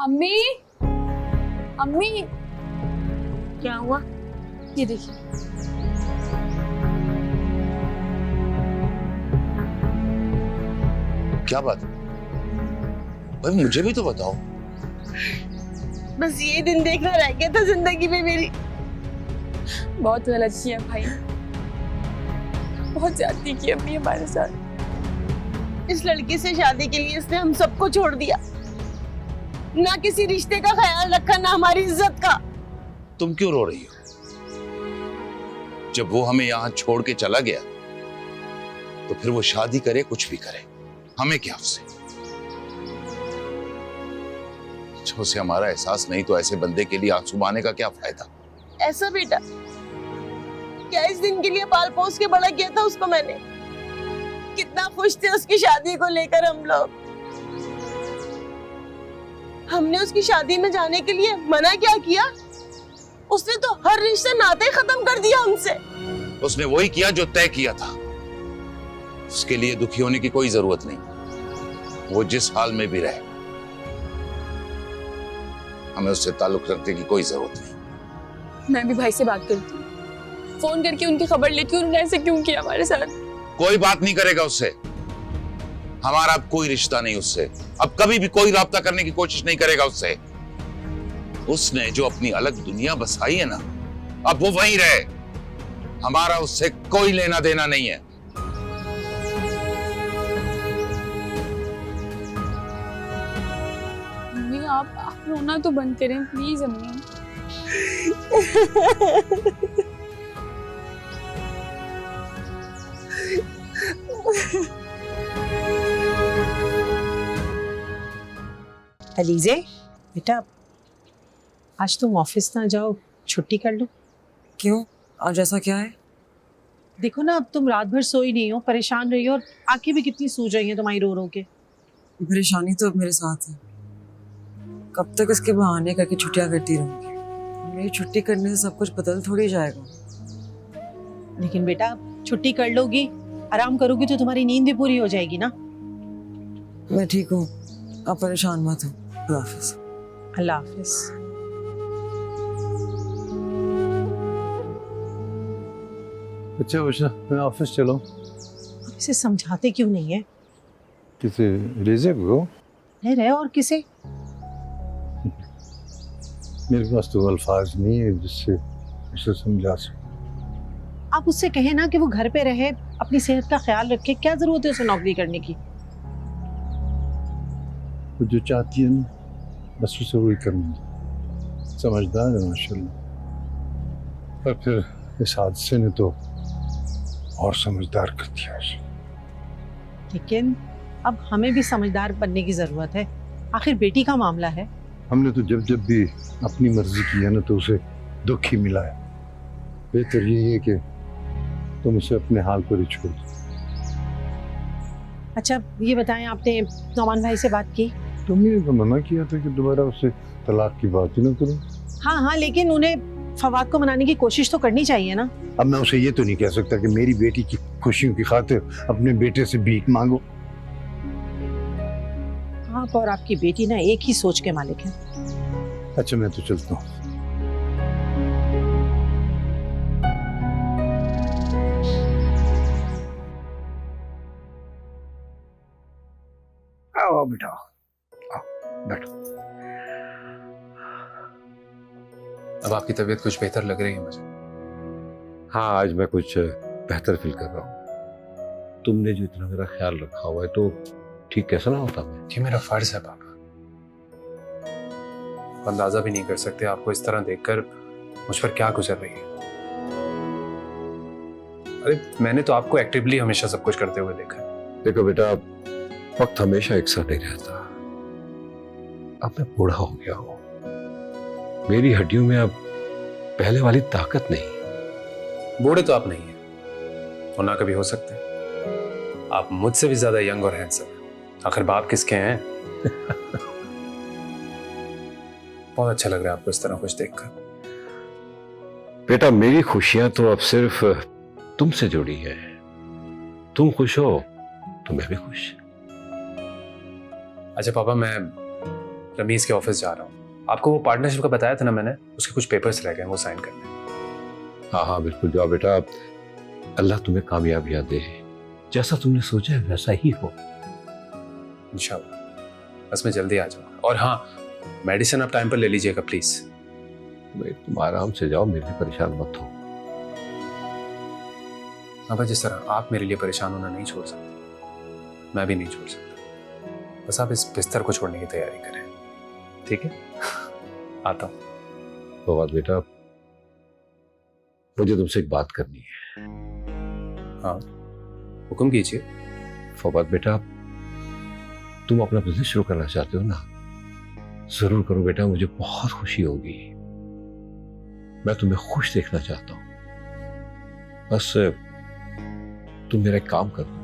अम्मी, अम्मी, क्या हुआ? ये देखिए। क्या बात है भाई, मुझे भी तो बताओ। बस ये दिन देखना रह गया था जिंदगी में मेरी। बहुत गलत किया भाई, बहुत ज्यादती की अम्मी हमारे साथ। इस लड़के से शादी के लिए इसने हम सबको छोड़ दिया, ना किसी रिश्ते का ख्याल रखा, ना हमारी इज्जत का। तुम क्यों रो रही हो? जब वो हमें यहां छोड़ के चला गया तो फिर वो शादी करे, कुछ भी करे, हमें क्या उससे? जो उसे हमारा एहसास नहीं तो ऐसे बंदे के लिए आंसू बहाने का क्या फायदा? ऐसा बेटा, क्या इस दिन के लिए पाल पोस के बड़ा किया था उसको मैंने? कितना खुश थे उसकी शादी को लेकर हम लोग। हमने उसकी शादी में जाने के लिए मना क्या किया? उसने तो हर रिश्ते नाते खत्म कर दिया हमसे। उसने वही किया जो तय किया था। उसके लिए दुखी होने की कोई जरूरत नहीं, वो जिस हाल में भी रहे, हमें उससे ताल्लुक रखने की कोई जरूरत नहीं। मैं भी भाई से बात करती हूँ, फोन करके उनकी खबर लेती हूँ, उन्होंने ऐसे क्यों किया हमारे साथ। कोई बात नहीं करेगा उससे, हमारा अब कोई रिश्ता नहीं उससे, अब कभी भी कोई राब्ता करने की कोशिश नहीं करेगा उससे। उसने जो अपनी अलग दुनिया बसाई है ना, अब वो वहीं रहे, हमारा उससे कोई लेना देना नहीं है। अम्मी आप रोना तो बंद करें प्लीज अम्मी। अलीजे बेटा, आज तुम ऑफिस ना जाओ, छुट्टी कर लो। क्यों? आज ऐसा क्या है? देखो ना, अब तुम रात भर सोई नहीं हो, परेशान रही हो, और आंखें भी कितनी सूज रही हैं तुम्हारी रो रो के। परेशानी तो अब मेरे साथ है। कब तक इसके बहाने करके छुट्टियां करती रहूंगी? मेरी छुट्टी करने से सब कुछ बदल थोड़ी जाएगा। लेकिन बेटा, छुट्टी कर लोगी, आराम करोगी तो तुम्हारी नींद भी पूरी हो जाएगी ना। मैं ठीक हूँ, आप परेशान मत हो। अल्लाह हाफिज। अल्लाह हाफिज। अच्छा उषा, मैं ऑफिस चलो। अब इसे समझाते क्यों नहीं है? किसे? रेजे को? नहीं रहे और किसे? मेरे पास तो अल्फाज नहीं है जिससे उसे समझा सकूं। आप उससे कहें ना कि वो घर पे रहे, अपनी सेहत का ख्याल रखे। क्या जरूरत है उसे नौकरी करने की? वो जो चाहती है ना, बस उसे वही करना। समझदार है माशाल्लाह, पर फिर इस हादसे ने तो और समझदार कर दिया उसे। लेकिन अब हमें भी समझदार बनने की जरूरत है, आखिर बेटी का मामला है। हमने तो जब जब भी अपनी मर्जी की है ना, तो उसे दुख ही मिला है। बेहतर यही है कि तुम उसे अपने हाल पर ही छोड़ दो। अच्छा ये बताएं, आपने नौमान भाई से बात की? तुमने तो मना किया था कि दोबारा उससे तलाक की बात ही ना करो। हाँ हाँ, लेकिन उन्हें फवाद को मनाने की कोशिश तो करनी चाहिए ना। अब मैं उसे ये तो नहीं कह सकता कि मेरी बेटी की खुशियों की खातिर अपने बेटे से भीख मांगो। आप और आपकी बेटी ना एक ही सोच के मालिक हैं। अच्छा मैं तो चलता हूँ। आओ बेटा, आओ बैठो। अब आपकी तबीयत कुछ बेहतर लग रही है मुझे। हाँ, आज मैं कुछ बेहतर फील कर रहा हूँ। तुमने जो इतना मेरा ख्याल रखा हुआ है तो ठीक कैसा ना होता मैं? ये मेरा फर्ज है पापा। अंदाजा भी नहीं कर सकते आपको इस तरह देखकर मुझ पर क्या गुजर रही है। अरे मैंने तो आपको एक्टिवली हमेशा सब कुछ करते हुए देखा है। देखो बेटा, वक्त हमेशा एक सा नहीं रहता। अब मैं बूढ़ा हो गया हूँ, मेरी हड्डियों में अब पहले वाली ताकत नहीं। बूढ़े तो आप नहीं हैं और ना कभी हो सकते हैं। आप मुझसे भी ज्यादा यंग और हैंडसम हैं। आखिर बाप किसके हैं? बहुत अच्छा लग रहा है आपको इस तरह कुछ देखकर। बेटा, मेरी खुशियां तो अब सिर्फ तुमसे जुड़ी है। तुम खुश हो तो मैं भी खुश। अच्छा पापा, मैं रमीज के ऑफिस जा रहा हूँ। आपको वो पार्टनरशिप का बताया था ना मैंने, उसके कुछ पेपर्स रह गए हैं, वो साइन करने। हाँ हाँ बिल्कुल जाओ बेटा, अल्लाह तुम्हें कामयाबियां दे, जैसा तुमने सोचा है वैसा ही हो। इंशाल्लाह, बस मैं जल्दी आ जाऊँगा। और हाँ, मेडिसिन आप टाइम पर ले लीजिएगा प्लीज। भाई तुम आराम से जाओ, मेरे लिए परेशान मत हो। अब जिस तरह आप मेरे लिए परेशान होना नहीं छोड़ सकते, मैं भी नहीं छोड़ सकता। बस आप इस बिस्तर को छोड़ने की तैयारी करें, ठीक है? आता हूँ। तो बात बेटा, मुझे तुमसे एक बात करनी है। हाँ, हुक्म कीजिए। फवाद बेटा, तुम अपना बिजनेस शुरू करना चाहते हो ना? जरूर करो बेटा, मुझे बहुत खुशी होगी। मैं तुम्हें खुश देखना चाहता हूँ। बस तुम मेरा एक काम कर दो।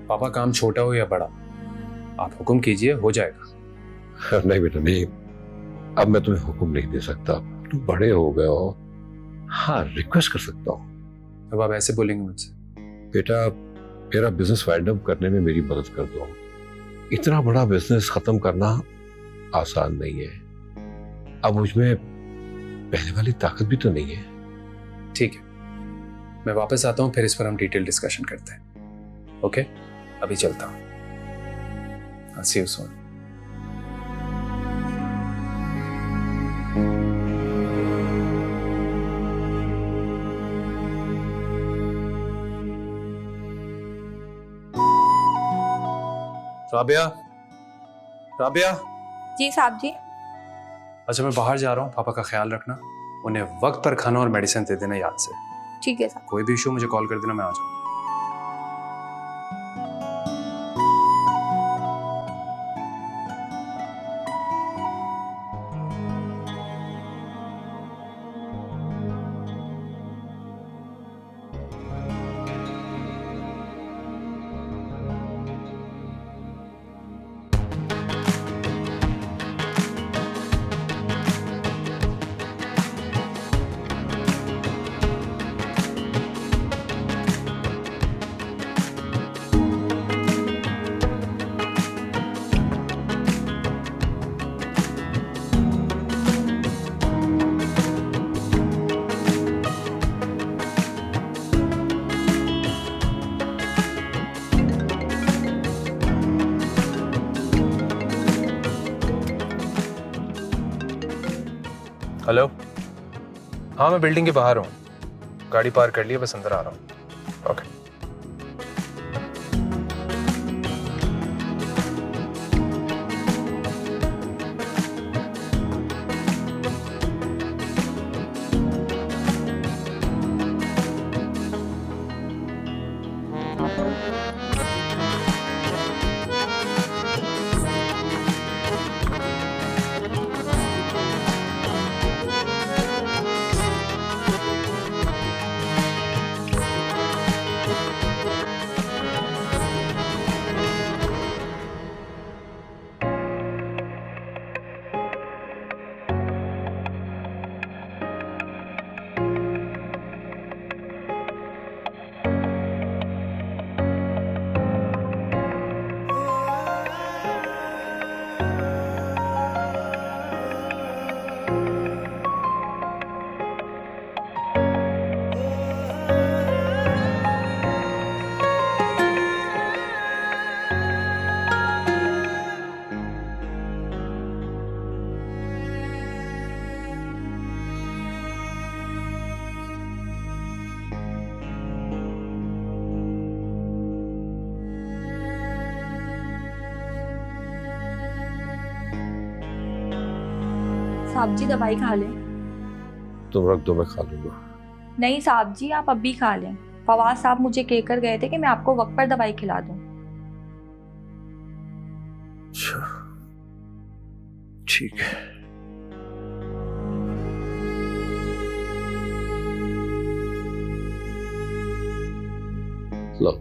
पापा, काम छोटा हो या बड़ा, आप हुक्म कीजिए, हो जाएगा। नहीं बेटा नहीं, अब मैं तुम्हें हुक्म नहीं दे सकता, तुम बड़े हो गए हो। हाँ, रिक्वेस्ट कर सकता हूँ। अब आप ऐसे बोलेंगे मुझसे? बेटा, मेरा बिजनेस वाइंड अप करने में मेरी मदद कर दो। इतना बड़ा बिजनेस खत्म करना आसान नहीं है। अब मुझमें पहले वाली ताकत भी तो नहीं है। ठीक है, मैं वापस आता हूँ, फिर इस पर हम डिटेल डिस्कशन करते हैं। ओके, अभी चलता हूँ। I'll see you soon. Rabia, Rabia. जी साहब जी। अच्छा, मैं बाहर जा रहा हूँ, पापा का ख्याल रखना। उन्हें वक्त पर खाना और मेडिसिन दे देना याद से। ठीक है साहब। कोई भी इशू मुझे कॉल कर देना, मैं आ जाऊँगा। हेलो, हाँ मैं बिल्डिंग के बाहर हूँ, गाड़ी पार्क कर लिया, बस अंदर आ रहा हूँ। ओके। साहब जी दवाई खा लें। तुम रख दो, मैं खा लूंगा। नहीं साहब जी, आप अभी खा लें। फवाद साहब मुझे कहकर गए थे कि मैं आपको वक्त पर दवाई खिला दूं। अच्छा, ठीक है। लो।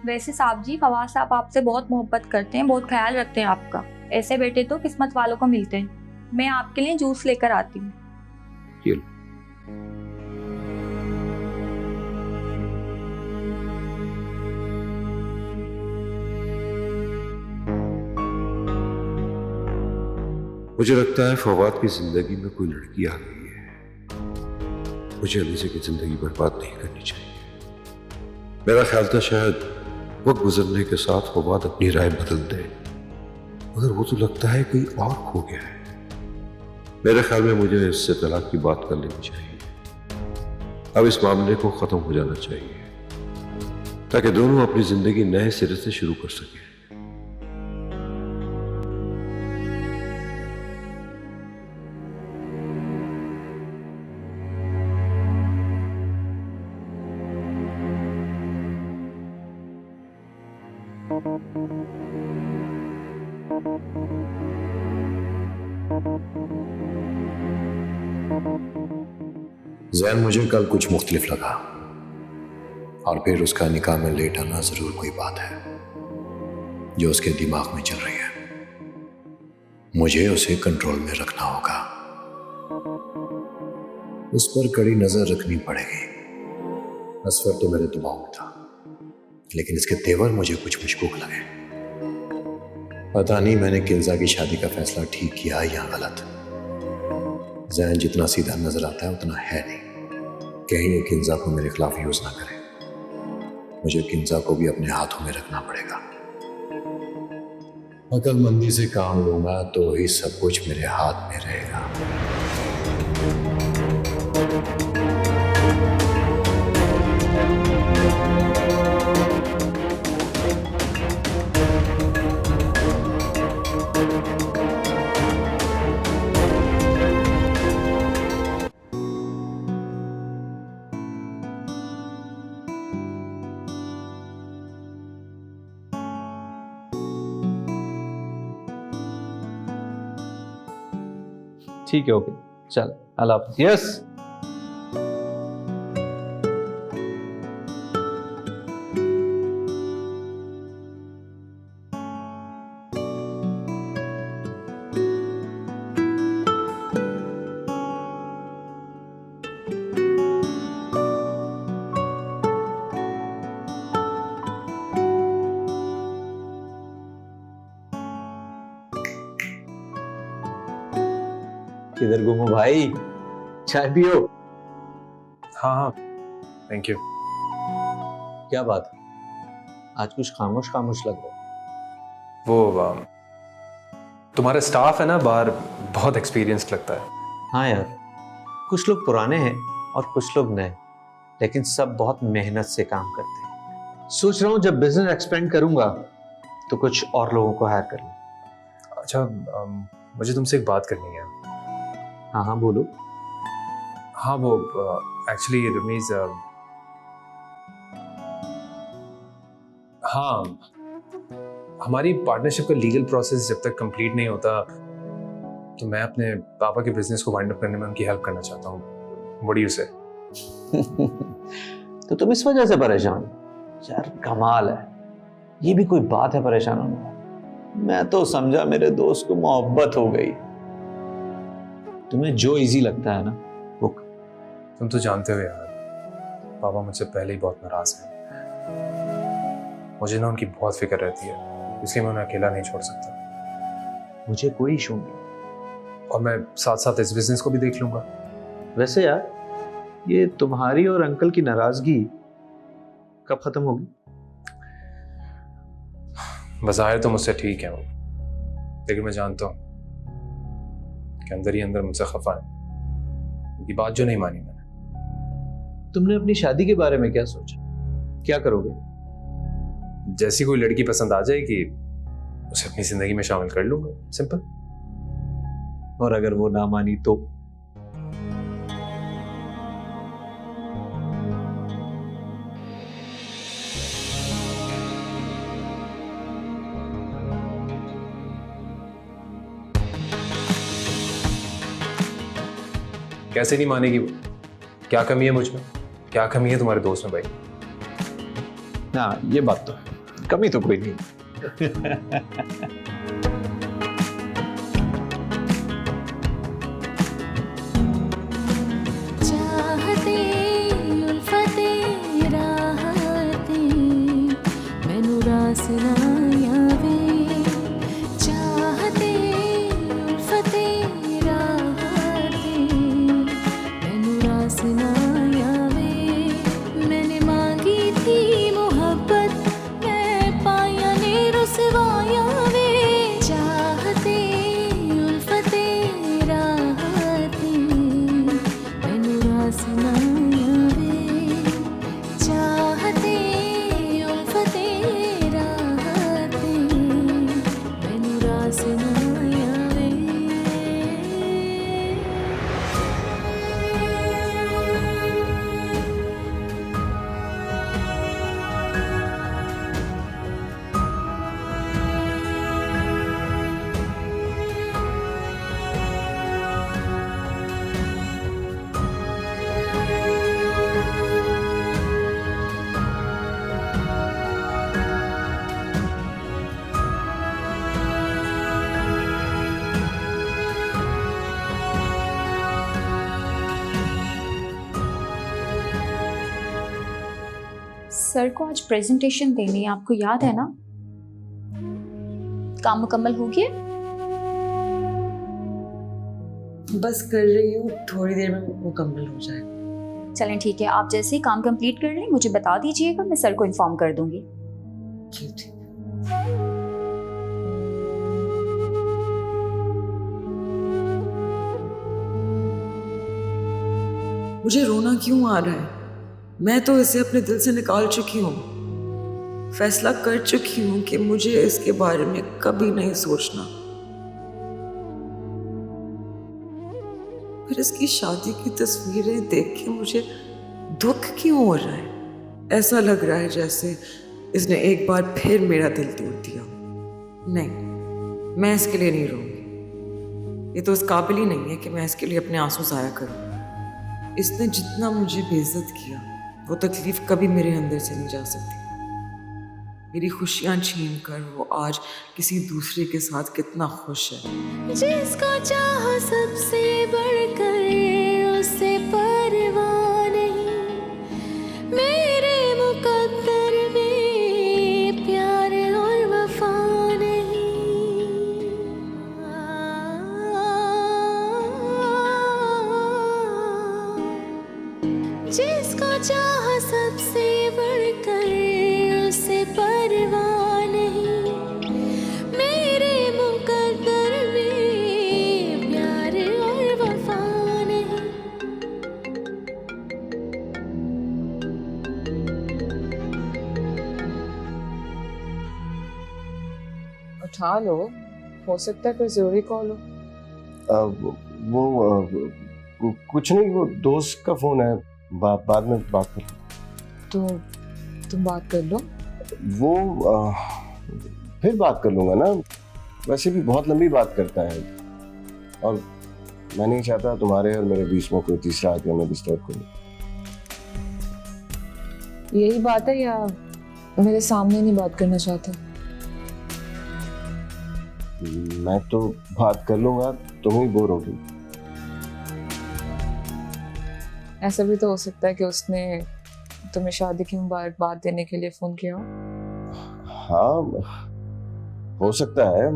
वैसे साहब जी, फवाद साहब आपसे बहुत मोहब्बत करते हैं, बहुत ख्याल रखते हैं आपका। ऐसे बेटे तो किस्मत वालों को मिलते हैं। मैं आपके लिए जूस लेकर आती हूँ। ये लो। मुझे लगता है फवाद की जिंदगी में कोई लड़की आ गई है। मुझे अलीज़ा की जिंदगी बर्बाद नहीं करनी चाहिए। मेरा ख्याल था शायद वक्त गुजरने के साथ फवाद अपनी राय बदल दे, मगर वो तो लगता है कोई और खो गया है। मेरे ख्याल में मुझे इससे तलाक की बात कर लेनी चाहिए। अब इस मामले को खत्म हो जाना चाहिए ताकि दोनों अपनी जिंदगी नए सिरे से शुरू कर सकें। जैन मुझे कल कुछ मुख्तलिफ लगा, और फिर उसका निकाह में लेट आना जरूर कोई बात है जो उसके दिमाग में चल रही है। मुझे उसे कंट्रोल में रखना होगा, उस पर कड़ी नजर रखनी पड़ेगी। असफर तो मेरे दिमाग में था, लेकिन इसके तेवर मुझे कुछ मशकूक लगे। पता नहीं मैंने किंजा की शादी का फैसला ठीक किया या गलत। जैन जितना सीधा नजर आता है उतना है नहीं। कहीं ये किंजा को मेरे खिलाफ यूज ना करे। मुझे किंजा को भी अपने हाथों में रखना पड़ेगा। अकलमंदी से काम लूंगा तो ही सब कुछ मेरे हाथ में रहेगा। ठीक है, ओके, चल, अल्लाह हाफ़िज़। यस, किधर गुम हो भाई? चाय पियो। हाँ हाँ, थैंक यू। क्या बात है, आज कुछ खामोश खामोश लग रहा है। वो तुम्हारा स्टाफ है ना बाहर, बहुत एक्सपीरियंस्ड लगता है। हाँ यार, कुछ लोग पुराने हैं और कुछ लोग नए, लेकिन सब बहुत मेहनत से काम करते हैं। सोच रहा हूँ जब बिजनेस एक्सपेंड करूंगा तो कुछ और लोगों को हायर कर लूँ। अच्छा, मुझे तुमसे एक बात करनी है। हाँ हाँ बोलो। हाँ वो एक्चुअली रमीज, हाँ, हमारी पार्टनरशिप का लीगल प्रोसेस जब तक कंप्लीट नहीं होता तो मैं अपने पापा के बिजनेस को वाइंड अप करने में उनकी हेल्प करना चाहता हूँ। व्हाट डू यू से? तो तुम इस वजह से परेशान? यार कमाल है, ये भी कोई बात है परेशान होना? मैं तो समझा मेरे दोस्त को मोहब्बत हो गई। तुम्हें जो इजी लगता है ना वो। तुम तो जानते हो यार, पापा मुझसे पहले ही बहुत नाराज हैं। मुझे ना उनकी बहुत फिक्र रहती है, इसलिए मैं उन्हें अकेला नहीं छोड़ सकता। मुझे कोई इशू नहीं, और मैं साथ साथ इस बिजनेस को भी देख लूंगा। वैसे यार, ये तुम्हारी और अंकल की नाराजगी कब खत्म होगी? बज़ाहिर तो मुझसे ठीक है वो, लेकिन मैं जानता हूँ कि अंदर ही अंदर मुझसे खफा है। उनकी बात जो नहीं मानी मैंने। तुमने अपनी शादी के बारे में क्या सोचा? क्या करोगे? जैसी कोई लड़की पसंद आ जाएगी उसे अपनी जिंदगी में शामिल कर लूंगा, सिंपल। और अगर वो ना मानी तो? कैसे नहीं मानेगी वो? क्या कमी है मुझ में? क्या कमी है तुम्हारे दोस्त में भाई? हाँ, ये बात तो है, कमी तो कोई नहीं। चाहते उल्फते राहते मैनू रास ना आवे। चाहते उल्फते सर को आज प्रेजेंटेशन देनी है, आपको याद है ना? काम मुकम्मल हो गया? बस कर रही हूँ, थोड़ी देर में मुकम्मल हो जाएगा। चलें ठीक है, आप जैसे ही काम कंप्लीट कर लें मुझे बता दीजिएगा, मैं सर को इन्फॉर्म कर दूंगी। ठीक। मुझे रोना क्यों आ रहा है? मैं तो इसे अपने दिल से निकाल चुकी हूँ, फैसला कर चुकी हूँ कि मुझे इसके बारे में कभी नहीं सोचना। फिर इसकी शादी की तस्वीरें देख के मुझे दुख क्यों हो रहा है? ऐसा लग रहा है जैसे इसने एक बार फिर मेरा दिल तोड़ दिया। नहीं, मैं इसके लिए नहीं रोऊंगी। ये तो इस काबिल ही नहीं है कि मैं इसके लिए अपने आंसू जाया करूं। इसने जितना मुझे बेइज्जत किया, वो तकलीफ कभी मेरे अंदर से नहीं जा सकती। मेरी खुशियां छीन कर वो आज किसी दूसरे के साथ कितना खुश है। जिसको चाह सबसे बढ़कर उससे परवाह नहीं, मेरे मुकद्दर में प्यार और वफा नहीं। जिसको चाह सबसे बढ़कर उससे परवाह नहीं, मेरे मुकद्दर में प्यार और वफा नहीं। उठा लो, हो सकता है कोई जरूरी कॉल हो। कुछ नहीं, वो दोस्त का फोन है, बाद में बात कर। तो तुम बात कर लो। वो फिर बात कर लूंगा ना, वैसे भी बहुत लंबी बात करता है और मैं नहीं चाहता तुम्हारे और मेरे बीच में कोई तीसरा आके हमें डिस्टर्ब करे। यही बात है या मेरे सामने नहीं बात करना चाहते? मैं तो बात कर लूंगा, तुम ही बोर होगी। ऐसा भी तो हो सकता है कि उसने तुम्हें शादी की मुबारकबाद देने के लिए फोन किया हो। हाँ, हो सकता है,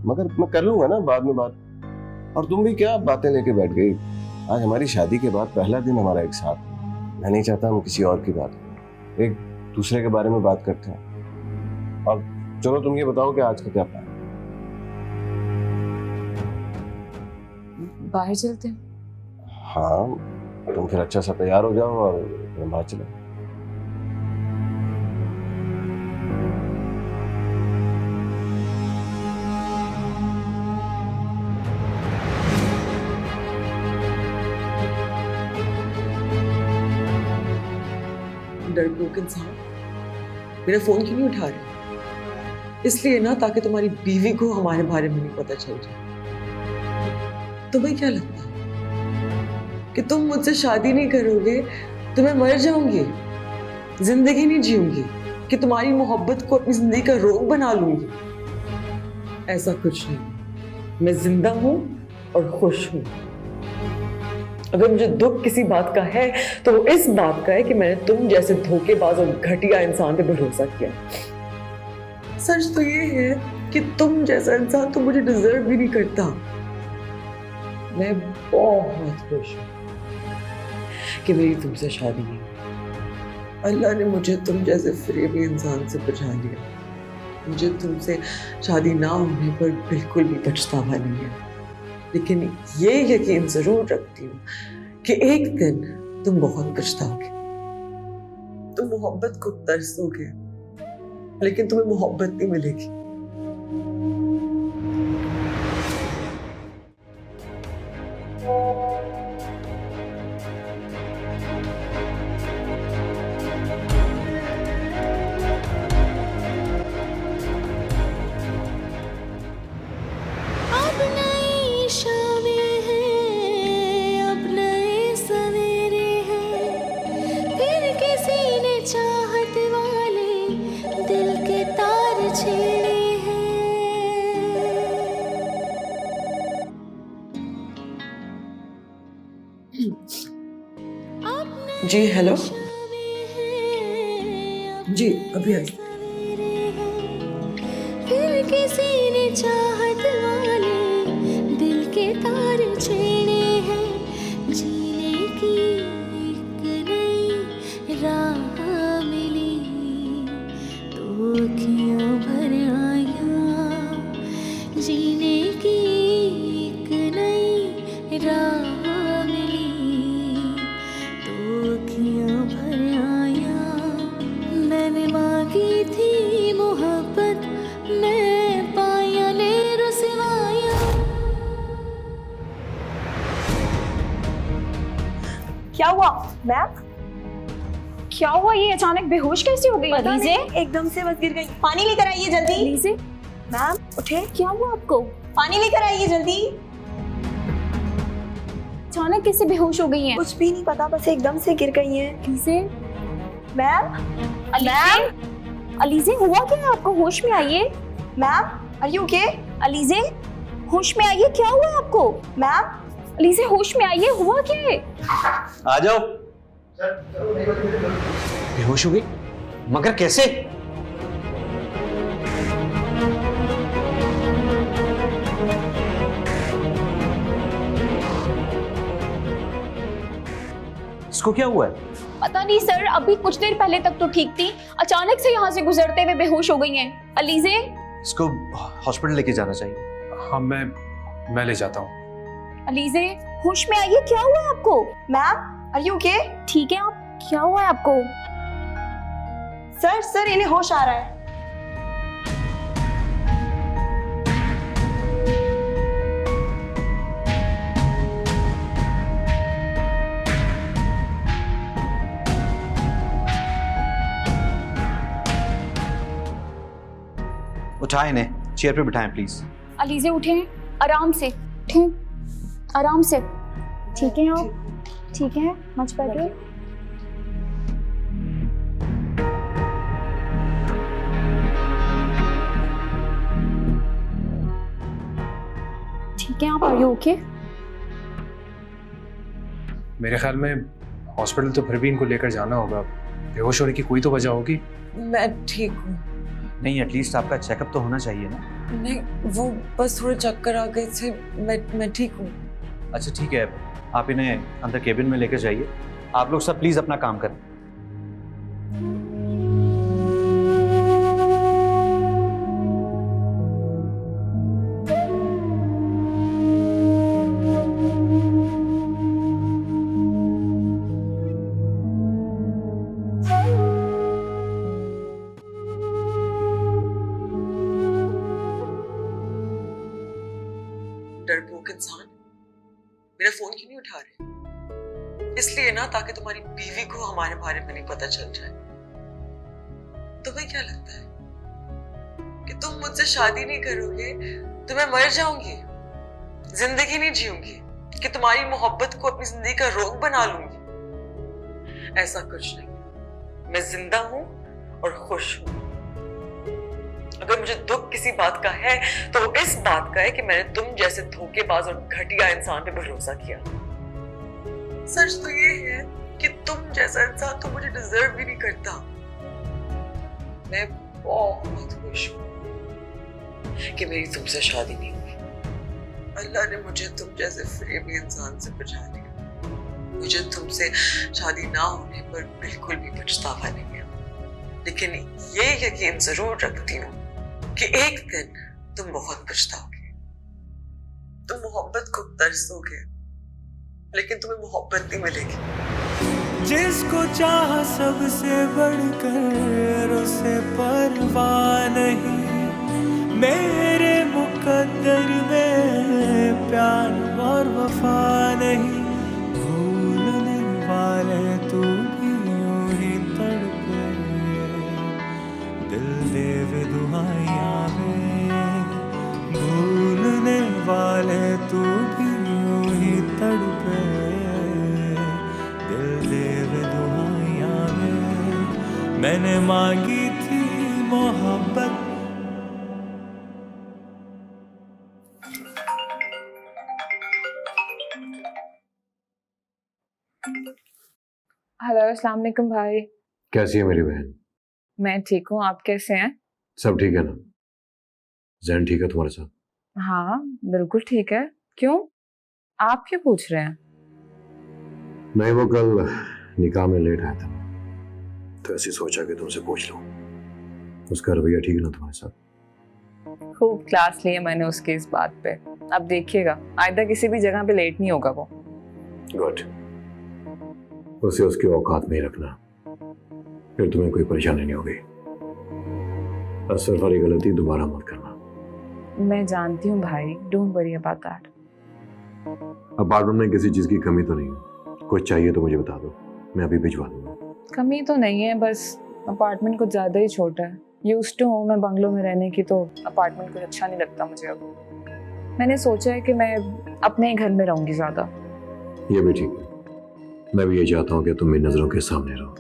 मगर मैं कर लूंगा ना बाद में बात। और तुम भी क्या बातें लेके बैठ गई? आज हमारी शादी के बाद पहला दिन hamaरा एक साथ। मैं नहीं चाहता हम किसी और की बात करें, एक दूसरे के बारे में बात करते हैं। और चलो तुम ये बताओ कि आज का क्या प्लान? बाहर चलते हैं। हाँ, तुम फिर अच्छा सा तैयार हो जाओ और हम बाहर चले। डरपोक इंसान, मेरा फोन क्यों नहीं उठा रहे? इसलिए ना ताकि तुम्हारी बीवी को हमारे बारे में नहीं पता चल जाए। तुम्हें क्या लगता है कि तुम मुझसे शादी नहीं करोगे तो मैं मर जाऊंगी, जिंदगी नहीं जीऊंगी, कि तुम्हारी मोहब्बत को अपनी जिंदगी का रोग बना लूंगी? ऐसा कुछ नहीं, मैं जिंदा हूं और खुश हूं। अगर मुझे दुख किसी बात का है तो वो इस बात का है कि मैंने तुम जैसे धोखेबाज और घटिया इंसान पे भरोसा किया। सच तो ये है कि तुम जैसा इंसान तो मुझे डिजर्व भी नहीं करता। मैं बहुत खुश हूँ कि मेरी तुमसे शादी है। अल्लाह ने मुझे तुम जैसे फरेबी इंसान से बचा लिया। मुझे तुमसे शादी ना होने पर बिल्कुल भी पछतावा नहीं है, लेकिन ये यकीन जरूर रखती हूँ कि एक दिन तुम बहुत पछताओगे। तुम मोहब्बत को तरसोगे, लेकिन तुम्हें मोहब्बत नहीं मिलेगी। अब नई शामें हैं, अब नए सवेरे हैं, फिर किसी ने चाहत वाले दिल के तार छेड़े हैं। जी हेलो। जी अभी आई। फिर किसी ने चाहत वाले दिल के तार छेड़े हैं, जीने की एक नई राह मिली तो अखियों भर आया, जीने की एक नई राह मिली तो अखियों भर आया। मैंने मांगी थी मोहब्बत, मैं पाया ले रुसवाया। क्या हुआ मैम? क्या हुआ? ये अचानक बेहोश कैसे हो गई? अलीज़े एकदम से बस गिर गई। पानी लेकर आइए जल्दी। अलीज़े मैम उठे, क्या हुआ आपको? पानी लेकर आइए जल्दी। अचानक कैसे बेहोश हो गई हैं? कुछ भी नहीं पता, बस एकदम से गिर गई हैं। अलीज़े मैम अलीज़े अलीज़े हुआ क्या है आपको? होश में आइए। Ma'am are you okay? Alizeh होश में आइए, क्या हुआ है आपको? मैम अलीज़े होश में आइए, हुआ क्या है? आ जाओ। बेहोश हो गई? मगर कैसे? इसको क्या हुआ है? पता नहीं सर, अभी कुछ देर पहले तक तो ठीक थी, अचानक से यहाँ से गुजरते हुए बेहोश हो गई हैं। अलीज़े इसको हॉस्पिटल लेके जाना चाहिए। हाँ मैं ले जाता हूँ। अलीज़े होश में आइए, क्या हुआ है आपको? Ma'am are you okay? ठीक है आप, क्या हुआ है आपको? सर इन्हें होश आ रहा है। उठाएं इन्हें, चेयर पे बिठाएं प्लीज। अलीज़े उठें, आराम से उठें, आराम से। ठीक है आप? ठीक है, मच बेटर। ठीक है आप? Are you okay? मेरे ख्याल में हॉस्पिटल तो फिर भी इनको लेकर जाना होगा। बेहोश होने की कोई तो वजह होगी। मैं ठीक हूँ। नहीं, एटलीस्ट आपका चेकअप तो होना चाहिए ना। नहीं, वो बस थोड़े चक्कर आ गए थे। मैं ठीक हूँ। अच्छा ठीक है, आप इन्हें अंदर केबिन में लेकर जाइए। आप लोग सब प्लीज अपना काम करें। डरपोक इंसान, मेरा फोन क्यों नहीं उठा रहे? इसलिए ना ताकि तुम्हारी बीवी को हमारे बारे में नहीं पता चल जाए। तुम्हें क्या लगता है कि तुम मुझसे शादी नहीं करोगे तो मैं मर जाऊंगी, जिंदगी नहीं जीऊंगी, कि तुम्हारी मोहब्बत को अपनी जिंदगी का रोग बना लूंगी? ऐसा कुछ नहीं। मैं जिंदा हूं और खुश हूं। अगर मुझे दुख किसी बात का है तो वो इस बात का है कि मैंने तुम जैसे धोखेबाज और घटिया इंसान पे भरोसा किया। सच तो ये है कि तुम जैसा इंसान तो मुझे डिजर्व भी नहीं करता। मैं बहुत खुश हूँ कि मेरी तुमसे शादी नहीं हुई। अल्लाह ने मुझे तुम जैसे फरेबी इंसान से बचा लिया। मुझे तुमसे शादी ना होने पर बिल्कुल भी पछतावा नहीं है, लेकिन ये यकीन जरूर रखती हूँ कि एक दिन तुम बहुत पछताओगे। तुम मोहब्बत को तरसोगे, लेकिन तुम्हें मोहब्बत नहीं मिलेगी। जिसको चाह सबसे बढ़कर उसे परवाह नहीं, मेरे मुकद्दर में प्यार और वफा नहीं। भूलने वाले तू भी यूं ही तड़पे, दिल दे दुआएं में। भूलने वाले तू भी यूं ही तड़पे, दिल दे दुआएं में। मैंने मांगी थी मोहब्बत। हेलो, अस्सलाम वालेकुम भाई। कैसी है मेरी बहन? मैं ठीक हूँ, आप कैसे हैं? सब ठीक है ना? जैन ठीक है तुम्हारे साथ? हाँ बिल्कुल ठीक है। क्यों, आप क्यों पूछ रहे हैं? नहीं, वो कल निकाह में लेट आया था तो ऐसे सोचा कि तुमसे पूछ लूं। उसका रवैया ठीक है ना तुम्हारे साथ? खूब क्लास लिए मैंने उसके इस बात पे। अब देखिएगा आइंदा किसी भी जगह पे लेट नहीं होगा वो। गुड। उसे उसके औकात में ही रखना, फिर तुम्हें कोई परेशानी नहीं होगी। असर वाली गलती दोबारा मत करना। मैं जानती हूँ भाई, don't worry about that. Apartment में किसी चीज की कमी तो नहीं है? कुछ चाहिए तो मुझे बता दो, मैं अभी भिजवा दूंगा। कमी तो नहीं है, बस अपार्टमेंट कुछ ज़्यादा ही छोटा है। यूज्ड टू हूँ मैं बंगलों में रहने की, तो अपार्टमेंट कुछ अच्छा नहीं लगता मुझे। अब मैंने सोचा है कि मैं अपने ही घर में रहूँगी ज़्यादा। ये भी ठीक है। मैं भी ये चाहता हूँ कि तुम मेरी नजरों के सामने रहो।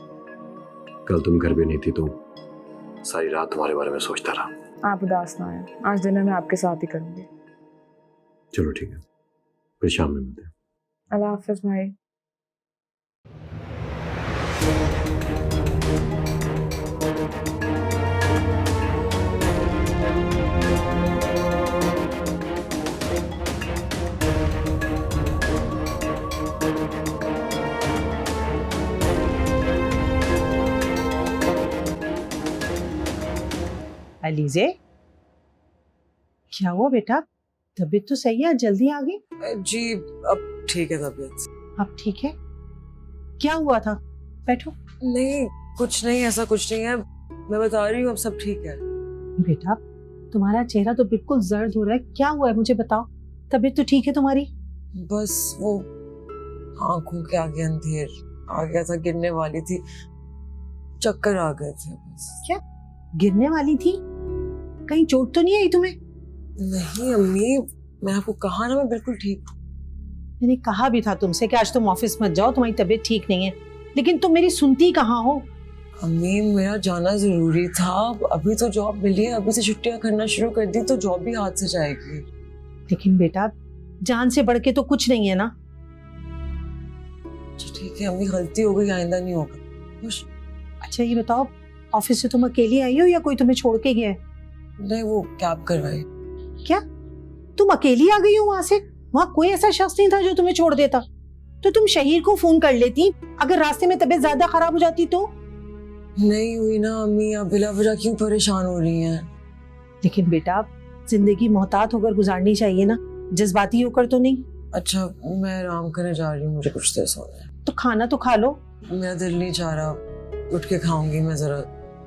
कल तुम घर पे नहीं थी तो सारी रात तुम्हारे बारे में सोचता रहा। आप उदास ना आए, आज डिनर मैं आपके साथ ही करूँगी। चलो ठीक है, फिर शाम में मिलते हैं। अल्लाह हाफिज भाई। अलीजे, क्या हुआ बेटा? तबीयत तो सही है, जल्दी आ गई? जी अब ठीक है तबीयत। अब ठीक है? क्या हुआ था? बैठो। नहीं कुछ नहीं, ऐसा कुछ नहीं है, मैं बता रही हूँ अब सब ठीक है। बेटा तुम्हारा चेहरा तो बिल्कुल जर्द हो रहा है, क्या हुआ है मुझे बताओ। तबीयत तो ठीक है तुम्हारी? बस वो आंखों के आगे अंधेर आ गया था, गिरने वाली थी, चक्कर आ गए थे बस। क्या गिरने वाली थी? कहीं चोट तो नहीं आई तुम्हें? नहीं अम्मी, मैं आपको कहा ना मैं बिल्कुल ठीक हूँ। मैंने कहा भी था तुमसे कि आज तुम ऑफिस मत जाओ, तुम्हारी तबीयत ठीक नहीं है, लेकिन तुम मेरी सुनती कहाँ हो। अम्मी मेरा जाना जरूरी था, अभी तो जॉब मिली है, अभी से छुट्टियां करना शुरू कर दी तो जॉब भी हाथ से जाएगी। लेकिन बेटा जान से बढ़ के तो कुछ नहीं है ना। ठीक है अम्मी, गलती हो गई, आइंदा नहीं होगा। खुश। अच्छा ये बताओ, ऑफिस से तुम अकेली आई हो या कोई तुम्हें छोड़ के गया है? नहीं वो कैब करवाई। क्या तुम अकेली आ गई हो वहां से? वहां कोई ऐसा शख्स नहीं था जो तुम्हें छोड़ देता? तो तुम शहीर को फोन कर लेती अगर रास्ते में तबीयत ज्यादा खराब हो जाती तो। नहीं हुई ना अम्मी, आप बिला वजह क्यों परेशान हो रही हैं? लेकिन बेटा जिंदगी मोहतात होकर गुजारनी चाहिए ना, जज्बाती होकर तो नहीं। अच्छा मैं आराम करने जा रही हूँ, मुझे कुछ देर सोना है। तो खाना तो खा लो। मेरा दिल नहीं चाह रहा, उठ के खाऊंगी मैं जरा।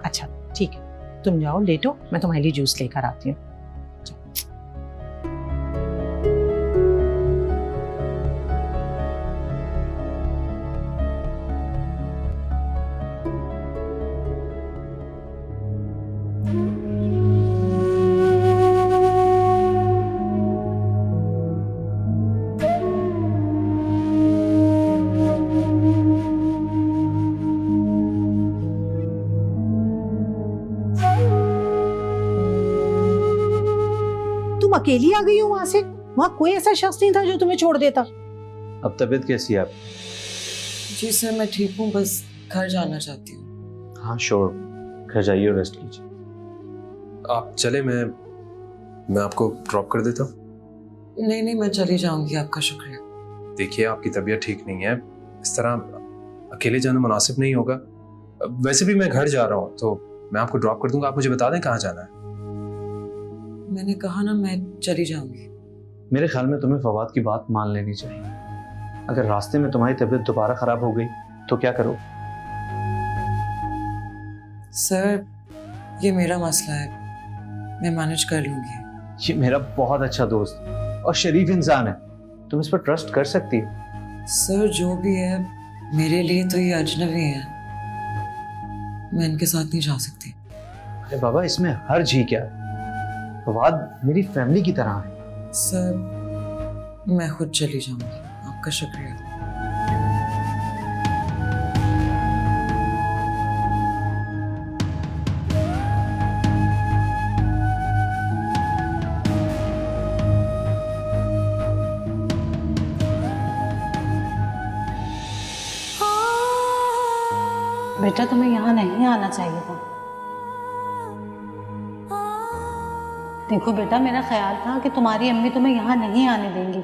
अच्छा ठीक है, तुम जाओ लेटो, मैं तुम्हारे लिए जूस लेकर आती हूँ। तुम अकेली आ गई हो वहां से? वहां कोई ऐसा शख्स नहीं था जो तुम्हें छोड़ देता? अब तबीयत कैसी है आप? जी सर मैं ठीक हूँ, बस घर जाना चाहती हूँ। हाँ श्योर, घर जाइए, रेस्ट कीजिए। आप चले, मैं आपको ड्रॉप कर देता हूँ। नहीं नहीं मैं चली जाऊंगी, आपका शुक्रिया। देखिए आपकी तबीयत ठीक नहीं है, इस तरह अकेले जाना मुनासिब नहीं होगा। वैसे भी मैं घर जा रहा हूँ तो मैं आपको ड्रॉप कर दूंगा, आप मुझे बता दें कहाँ जाना है। मैंने कहा ना मैं चली जाऊंगी। मेरे ख्याल में तुम्हें फवाद की बात मान लेनी चाहिए। अगर रास्ते में तुम्हारी तबीयत दोबारा खराब हो गई तो क्या करो? सर ये मेरा मसला है, मैं मैनेज कर लूंगी। ये मेरा बहुत अच्छा दोस्त और शरीफ इंसान है, तुम इस पर ट्रस्ट कर सकती हो। सर जो भी है मेरे लिए तो ये अजनबी है, मैं इनके साथ नहीं जा सकती। अरे बाबा इसमें हर्ज ही क्या है, फवाद मेरी फैमिली की तरह है। सर मैं खुद चली जाऊंगी, आपका शुक्रिया। बेटा तुम्हें यहाँ नहीं आना चाहिए था, देखो बेटा, मेरा ख्याल था कि तुम्हारी अम्मी तुम्हें यहाँ नहीं आने देंगी,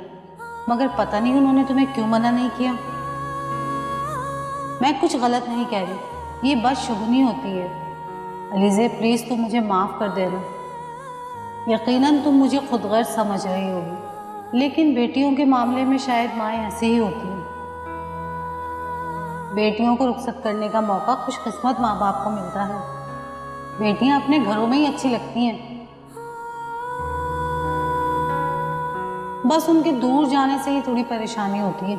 मगर पता नहीं उन्होंने तुम्हें क्यों मना नहीं किया। मैं कुछ गलत नहीं कह रही, ये बदशगुनी होती है। अलीज़े प्लीज़ तुम मुझे माफ़ कर देना। यकीनन तुम मुझे खुद गर्ज समझ रही होगी, लेकिन बेटियों के मामले में शायद माएँ ऐसे ही होती हैं। बेटियों को रुखसत करने का मौका खुशकिस्मत माँ बाप को मिलता है। बेटियां अपने घरों में ही अच्छी लगती हैं, बस उनके दूर जाने से ही थोड़ी परेशानी होती है।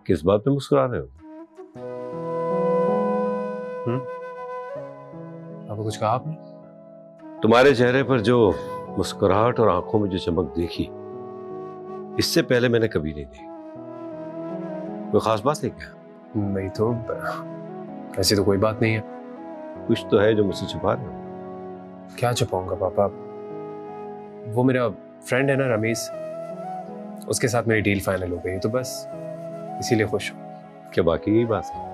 किस बात पे मुस्कुरा रहे हो? आपको कुछ कहा आपने? तुम्हारे चेहरे पर जो मुस्कुराहट और आंखों में जो चमक देखी, इससे पहले मैंने कभी नहीं देखी। कोई खास बात है क्या? नहीं तो ऐसी तो कोई बात नहीं है। कुछ तो है जो मुझसे छुपा रहे हो। क्या छुपाऊंगा पापा? वो मेरा फ्रेंड है ना रमेश, उसके साथ मेरी डील फाइनल हो गई, तो बस इसीलिए खुश हूँ। क्या बाकी यही बात है?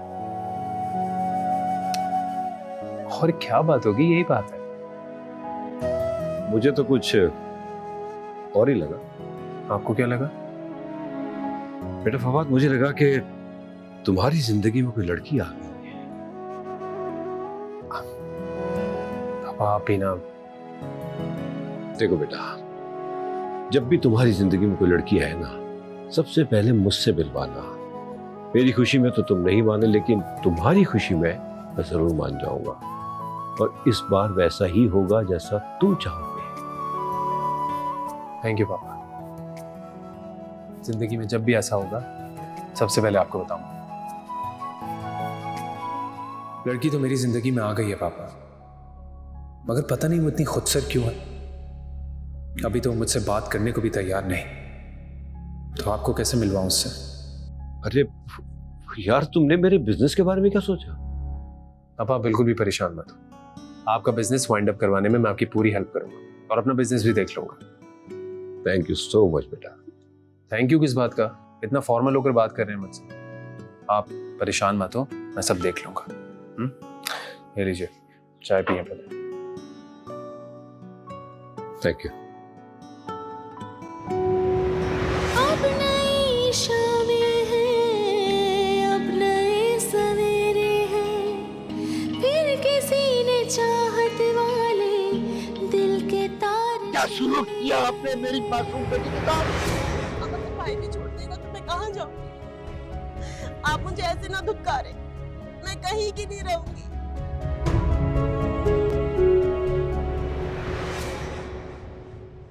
और क्या बात होगी, यही बात है। मुझे तो कुछ और ही लगा। आपको क्या लगा? बेटा फवाद, मुझे लगा कि तुम्हारी जिंदगी में कोई लड़की आ गई है। पापा आप ही ना। देखो बेटा, जब भी तुम्हारी जिंदगी में कोई लड़की आए ना, सबसे पहले मुझसे मिलवाना। मेरी खुशी में तो तुम नहीं माने, लेकिन तुम्हारी खुशी में मैं जरूर मान जाऊंगा। और इस बार वैसा ही होगा जैसा तुम चाहोगे। थैंक यू पापा। जिंदगी में जब भी ऐसा होगा, सबसे पहले आपको बताऊंगा। लड़की तो मेरी जिंदगी में आ गई है पापा, मगर पता नहीं वो इतनी खुदसर क्यों है। अभी तो मुझसे बात करने को भी तैयार नहीं, तो आपको कैसे मिलवाऊं उससे? अरे यार, तुमने मेरे बिजनेस के बारे में क्या सोचा? पापा बिल्कुल भी परेशान मत हो। आपका बिजनेस वाइंड अप करवाने में मैं आपकी पूरी हेल्प करूंगा और अपना बिजनेस भी देख लूंगा। थैंक यू सो मच बेटा। थैंक यू किस बात का? इतना फॉर्मल होकर बात कर रहे हैं मुझसे। आप परेशान मत हो, मैं सब देख लूंगा। ये लीजिए, चाय पिए पहले। Thank you. अब नई शामें हैं, अब नए सवेरे हैं, फिर किसी ने चाहत वाले दिल के तार। क्या शुरू किया आपने मेरी मासूम बेटी के साथ? अगर तो भाई भी छोड़ देगा तो मैं कहाँ जाऊंगी? आप मुझे ऐसे ना धुतकारें, मैं कहीं की नहीं रहूंगी।